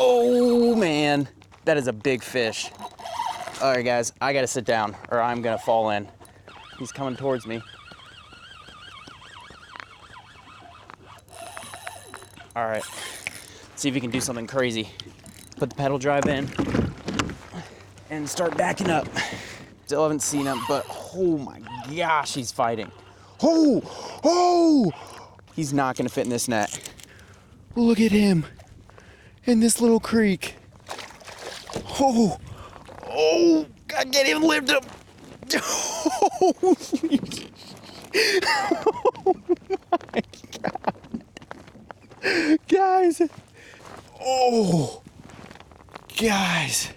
Oh man, that is a big fish. All right guys, I gotta sit down or I'm gonna fall in. He's coming towards me. All right, see if we can do something crazy. Put the pedal drive in and start backing up. Still haven't seen him, but oh my gosh, he's fighting. Oh, he's not gonna fit in this net. Look at him in this little creek. Oh, I can't even lift him. Oh my God. Guys. Oh, guys.